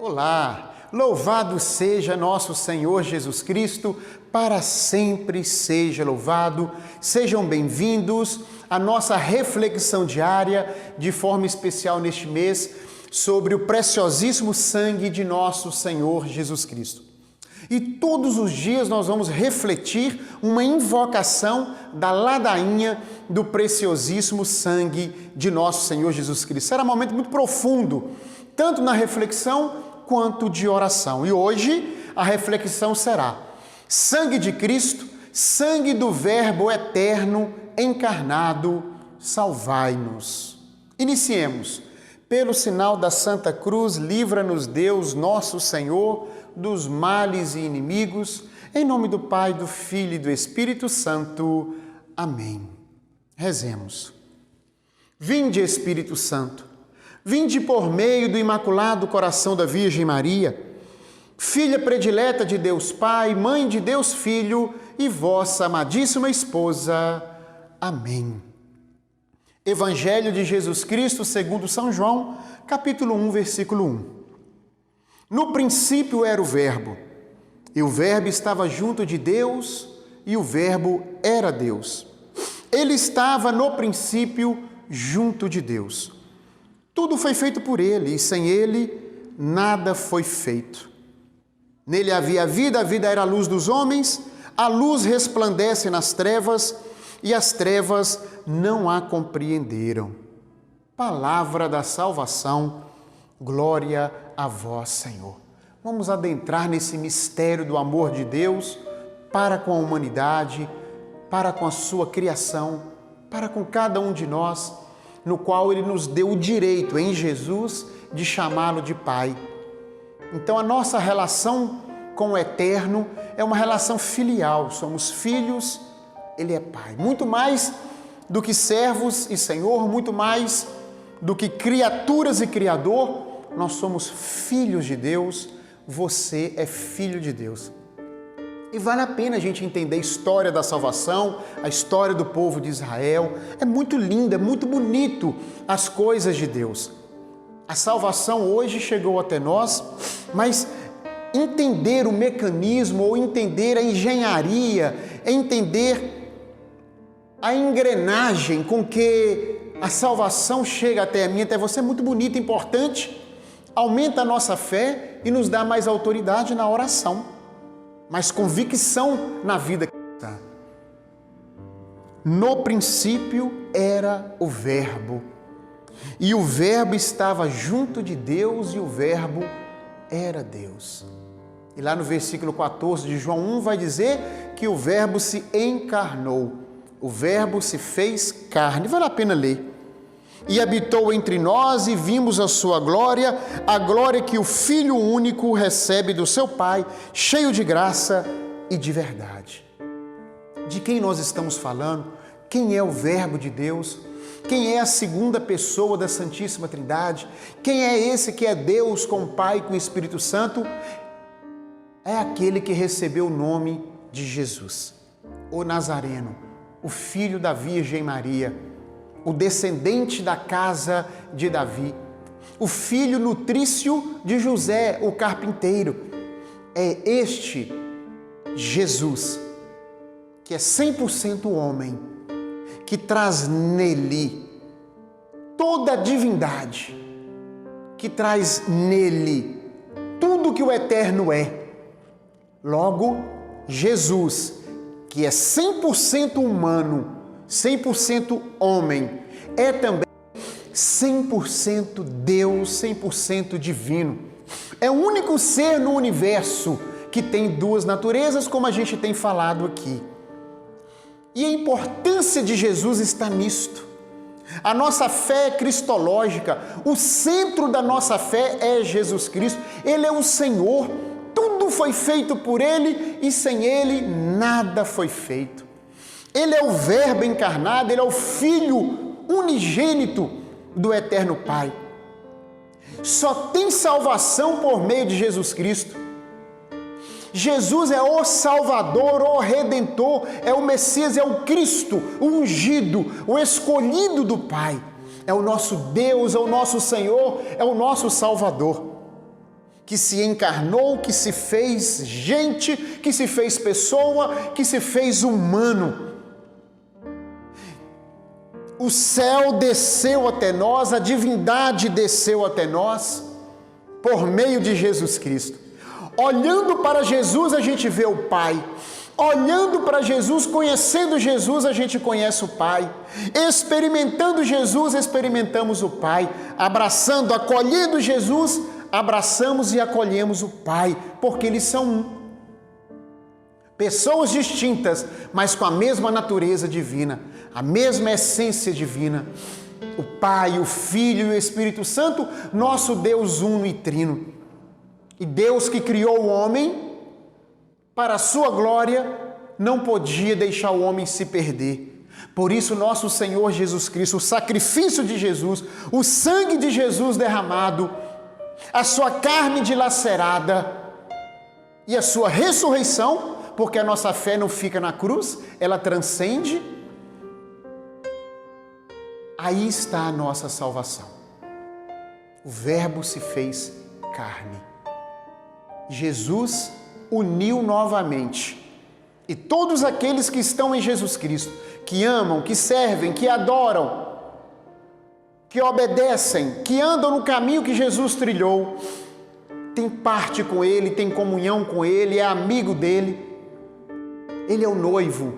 Olá, louvado seja nosso Senhor Jesus Cristo, para sempre seja louvado. Sejam bem-vindos à nossa reflexão diária, de forma especial neste mês, sobre o preciosíssimo sangue de nosso Senhor Jesus Cristo. E todos os dias nós vamos refletir uma invocação da ladainha do preciosíssimo sangue de nosso Senhor Jesus Cristo. Será um momento muito profundo, tanto na reflexão quanto de oração. E hoje a reflexão será: sangue de Cristo, sangue do Verbo eterno encarnado, salvai-nos. Iniciemos. Pelo sinal da Santa Cruz, livra-nos Deus, nosso Senhor, dos males e inimigos, em nome do Pai, do Filho e do Espírito Santo. Amém. Rezemos. Vinde, Espírito Santo, vinde por meio do Imaculado Coração da Virgem Maria, filha predileta de Deus Pai, mãe de Deus Filho e vossa amadíssima esposa. Amém. Evangelho de Jesus Cristo segundo São João, capítulo 1, versículo 1. No princípio era o Verbo, e o Verbo estava junto de Deus, e o Verbo era Deus. Ele estava no princípio junto de Deus. Tudo foi feito por ele, e sem ele nada foi feito. Nele havia a vida era a luz dos homens, a luz resplandece nas trevas, e as trevas não a compreenderam. Palavra da salvação, glória a vós, Senhor. Vamos adentrar nesse mistério do amor de Deus para com a humanidade, para com a sua criação, para com cada um de nós, no qual Ele nos deu o direito, em Jesus, de chamá-lo de Pai. Então a nossa relação com o Eterno é uma relação filial, somos filhos, Ele é Pai. Muito mais do que servos e Senhor, muito mais do que criaturas e Criador, nós somos filhos de Deus, você é filho de Deus. E vale a pena a gente entender a história da salvação, a história do povo de Israel. É muito lindo, é muito bonito as coisas de Deus. A salvação hoje chegou até nós, mas entender o mecanismo ou entender a engenharia, entender a engrenagem com que a salvação chega até a mim, até você, é muito bonito, importante. Aumenta a nossa fé e nos dá mais autoridade na oração, mais convicção na vida cristã. No princípio era o Verbo, e o Verbo estava junto de Deus, e o Verbo era Deus. E lá no versículo 14 de João 1 vai dizer que o Verbo se encarnou, o Verbo se fez carne. Vale a pena ler. E habitou entre nós, e vimos a sua glória, a glória que o Filho único recebe do seu Pai, cheio de graça e de verdade. De quem nós estamos falando? Quem é o Verbo de Deus? Quem é a segunda pessoa da Santíssima Trindade? Quem é esse que é Deus com o Pai e com o Espírito Santo? É aquele que recebeu o nome de Jesus, o Nazareno, o Filho da Virgem Maria, o descendente da casa de Davi, o filho nutrício de José, o carpinteiro. É este Jesus, que é 100% homem, que traz nele toda a divindade, que traz nele tudo que o Eterno é. Logo, Jesus, que é 100% humano, 100% homem, é também 100% Deus, 100% divino. É o único ser no universo que tem duas naturezas, como a gente tem falado aqui. E a importância de Jesus está nisto. A nossa fé é cristológica, o centro da nossa fé é Jesus Cristo. Ele é o Senhor, tudo foi feito por Ele e sem Ele nada foi feito. Ele é o Verbo encarnado, Ele é o Filho unigênito do Eterno Pai. Só tem salvação por meio de Jesus Cristo. Jesus é o Salvador, o Redentor, é o Messias, é o Cristo, o ungido, o escolhido do Pai. É o nosso Deus, é o nosso Senhor, é o nosso Salvador. que se encarnou, que se fez gente, que se fez pessoa, que se fez humano. O céu desceu até nós, a divindade desceu até nós, por meio de Jesus Cristo. Olhando para Jesus, a gente vê o Pai. Olhando para Jesus, conhecendo Jesus, a gente conhece o Pai. Experimentando Jesus, experimentamos o Pai. Abraçando, acolhendo Jesus, abraçamos e acolhemos o Pai, porque eles são um. Pessoas distintas, mas com a mesma natureza divina, a mesma essência divina. O Pai, o Filho e o Espírito Santo, nosso Deus uno e trino. E Deus que criou o homem, para a sua glória, não podia deixar o homem se perder. Por isso, nosso Senhor Jesus Cristo, o sacrifício de Jesus, o sangue de Jesus derramado, a sua carne dilacerada e a sua ressurreição, porque a nossa fé não fica na cruz, ela transcende. Aí está a nossa salvação. O Verbo se fez carne. Jesus uniu novamente. E todos aqueles que estão em Jesus Cristo, que amam, que servem, que adoram, que obedecem, que andam no caminho que Jesus trilhou, tem parte com Ele, tem comunhão com Ele, é amigo dEle. Ele é o noivo.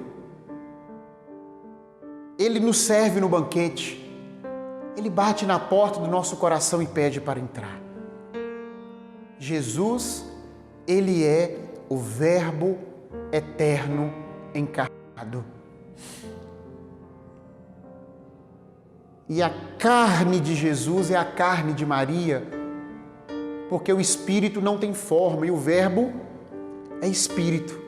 Ele nos serve no banquete. Ele bate na porta do nosso coração e pede para entrar. Jesus, Ele é o Verbo eterno encarnado. E a carne de Jesus é a carne de Maria, porque o Espírito não tem forma e o Verbo é Espírito.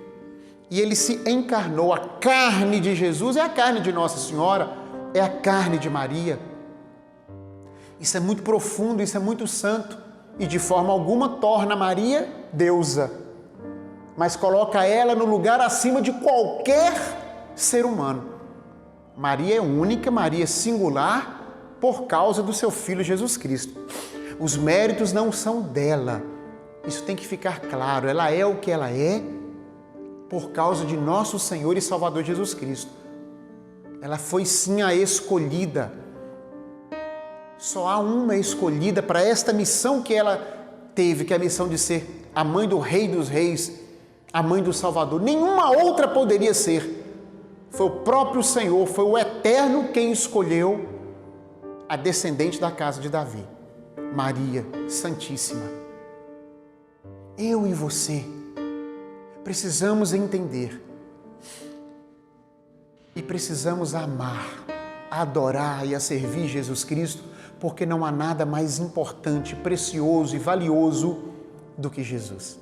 E Ele se encarnou. A carne de Jesus é a carne de Nossa Senhora, é a carne de Maria. Isso é muito profundo, isso é muito santo e de forma alguma torna Maria deusa, mas coloca ela no lugar acima de qualquer ser humano. Maria é única, Maria é singular por causa do seu Filho Jesus Cristo. Os méritos não são dela, isso tem que ficar claro. Ela é o que ela é por causa de nosso Senhor e Salvador Jesus Cristo. Ela foi sim a escolhida. Só há uma escolhida para esta missão que ela teve, que é a missão de ser a mãe do Rei dos Reis, a mãe do Salvador. Nenhuma outra poderia ser. Foi o próprio Senhor, foi o Eterno quem escolheu a descendente da casa de Davi, Maria Santíssima. Eu e você precisamos entender e precisamos amar, adorar e a servir Jesus Cristo, porque não há nada mais importante, precioso e valioso do que Jesus.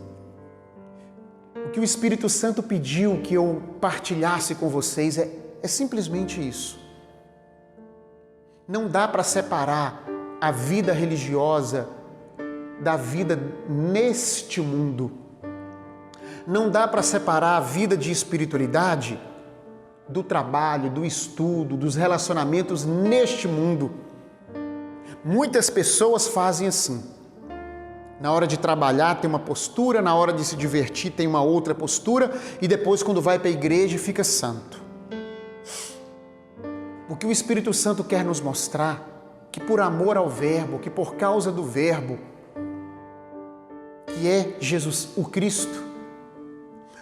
O que o Espírito Santo pediu que eu partilhasse com vocês é simplesmente isso. Não dá para separar a vida religiosa da vida neste mundo. Não dá para separar a vida de espiritualidade do trabalho, do estudo, dos relacionamentos neste mundo. Muitas pessoas fazem assim. Na hora de trabalhar tem uma postura, na hora de se divertir tem uma outra postura e depois quando vai para a igreja fica santo. O que o Espírito Santo quer nos mostrar, que por amor ao Verbo, que por causa do Verbo, que é Jesus, o Cristo,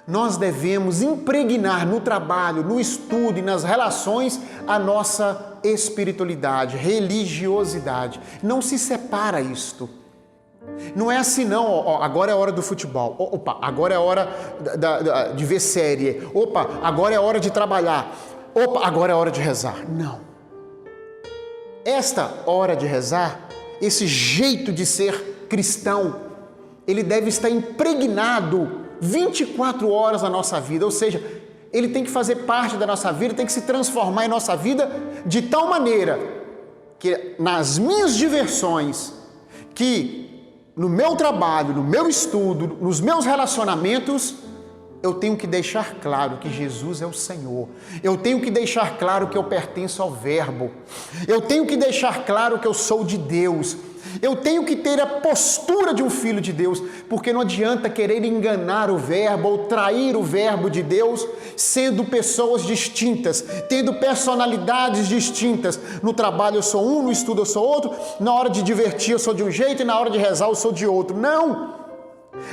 nós devemos impregnar no trabalho, no estudo e nas relações a nossa espiritualidade, religiosidade. Não se separa isto. Não é assim não, agora é a hora do futebol, opa, agora é a hora de ver série, opa, agora é a hora de trabalhar, opa, agora é a hora de rezar. Não. Esta hora de rezar, esse jeito de ser cristão, ele deve estar impregnado 24 horas na nossa vida, ou seja, ele tem que fazer parte da nossa vida, tem que se transformar em nossa vida de tal maneira que nas minhas diversões, que no meu trabalho, no meu estudo, nos meus relacionamentos, eu tenho que deixar claro que Jesus é o Senhor. Eu tenho que deixar claro que eu pertenço ao Verbo. Eu tenho que deixar claro que eu sou de Deus. Eu tenho que ter a postura de um filho de Deus, porque não adianta querer enganar o Verbo ou trair o Verbo de Deus, sendo pessoas distintas, tendo personalidades distintas. No trabalho eu sou um, no estudo eu sou outro, na hora de divertir eu sou de um jeito e na hora de rezar eu sou de outro. Não!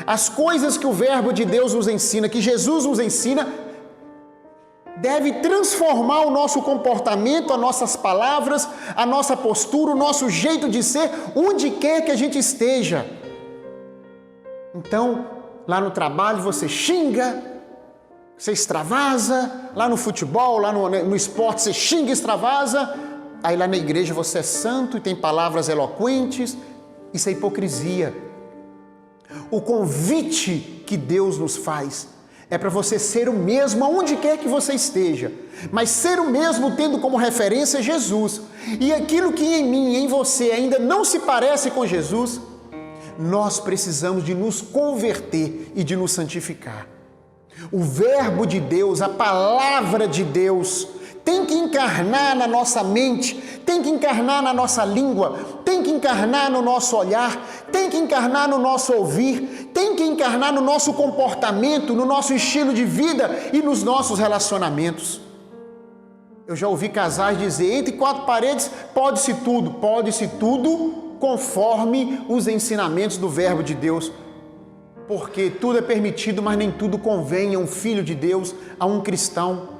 As coisas que o Verbo de Deus nos ensina, que Jesus nos ensina, deve transformar o nosso comportamento, as nossas palavras, a nossa postura, o nosso jeito de ser, onde quer que a gente esteja. Então, lá no trabalho você xinga, você extravasa, lá no futebol, lá no esporte você xinga e extravasa, aí lá na igreja você é santo e tem palavras eloquentes. Isso é hipocrisia. O convite que Deus nos faz é para você ser o mesmo aonde quer que você esteja, mas ser o mesmo tendo como referência Jesus. E aquilo que em mim e em você ainda não se parece com Jesus, nós precisamos de nos converter e de nos santificar. O Verbo de Deus, a Palavra de Deus, tem que encarnar na nossa mente, tem que encarnar na nossa língua, tem que encarnar no nosso olhar, tem que encarnar no nosso ouvir, tem que encarnar no nosso comportamento, no nosso estilo de vida e nos nossos relacionamentos. Eu já ouvi casais dizer, entre quatro paredes pode-se tudo conforme os ensinamentos do Verbo de Deus. Porque tudo é permitido, mas nem tudo convém a um filho de Deus, a um cristão.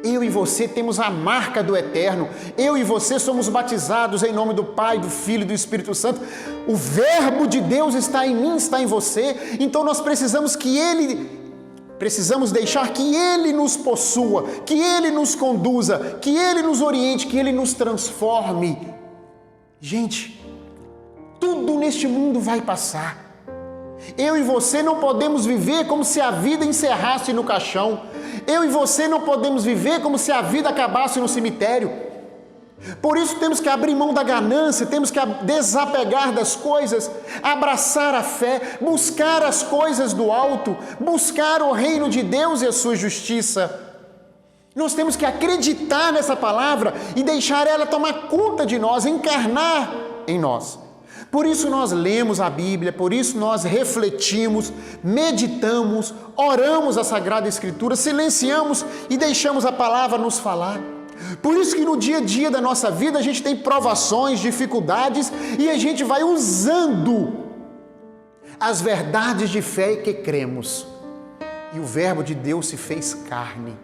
Eu e você temos a marca do Eterno. Eu e você somos batizados em nome do Pai, do Filho e do Espírito Santo. O Verbo de Deus está em mim, está em você. Então nós precisamos deixar que Ele nos possua, que Ele nos conduza, que Ele nos oriente, que Ele nos transforme. Gente, tudo neste mundo vai passar. Eu e você não podemos viver como se a vida encerrasse no caixão. Eu e você não podemos viver como se a vida acabasse no cemitério. Por isso temos que abrir mão da ganância, temos que desapegar das coisas, abraçar a fé, buscar as coisas do alto, buscar o reino de Deus e a sua justiça. Nós temos que acreditar nessa palavra e deixar ela tomar conta de nós, encarnar em nós. Por isso nós lemos a Bíblia, por isso nós refletimos, meditamos, oramos a Sagrada Escritura, silenciamos e deixamos a palavra nos falar. Por isso que no dia a dia da nossa vida a gente tem provações, dificuldades e a gente vai usando as verdades de fé que cremos. E o Verbo de Deus se fez carne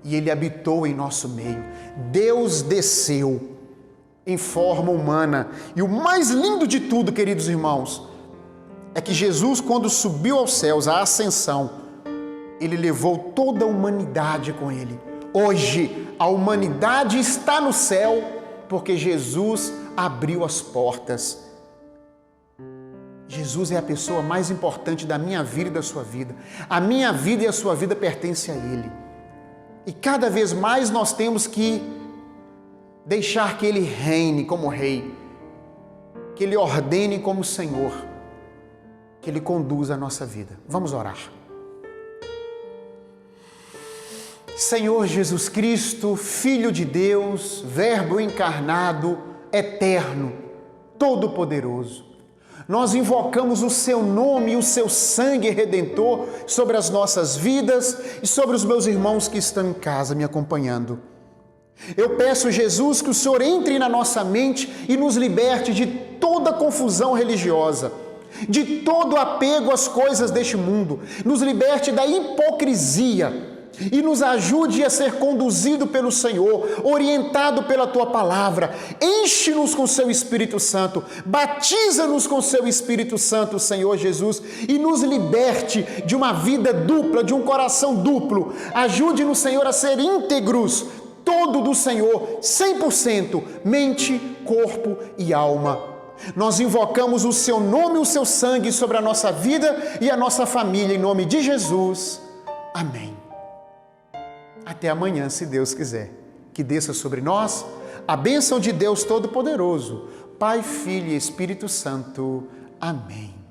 e Ele habitou em nosso meio. Deus desceu em forma humana. E o mais lindo de tudo, queridos irmãos, é que Jesus, quando subiu aos céus, a ascensão, Ele levou toda a humanidade com Ele. Hoje, a humanidade está no céu porque Jesus abriu as portas. Jesus é a pessoa mais importante da minha vida e da sua vida. A minha vida e a sua vida pertencem a Ele. E cada vez mais nós temos que deixar que Ele reine como Rei, que Ele ordene como Senhor, que Ele conduza a nossa vida. Vamos orar. Senhor Jesus Cristo, Filho de Deus, Verbo encarnado, eterno, todo-poderoso, nós invocamos o Seu nome e o Seu sangue redentor sobre as nossas vidas e sobre os meus irmãos que estão em casa me acompanhando. Eu peço, Jesus, que o Senhor entre na nossa mente e nos liberte de toda confusão religiosa, de todo apego às coisas deste mundo, nos liberte da hipocrisia e nos ajude a ser conduzido pelo Senhor, orientado pela Tua Palavra. Enche-nos com Seu Espírito Santo, batiza-nos com Seu Espírito Santo, Senhor Jesus, e nos liberte de uma vida dupla, de um coração duplo. Ajude-nos, Senhor, a ser íntegros, todo do Senhor, 100%, mente, corpo e alma. Nós invocamos o Seu nome e o Seu sangue sobre a nossa vida e a nossa família, em nome de Jesus. Amém. Até amanhã, se Deus quiser. Que desça sobre nós a bênção de Deus Todo-Poderoso, Pai, Filho e Espírito Santo. Amém.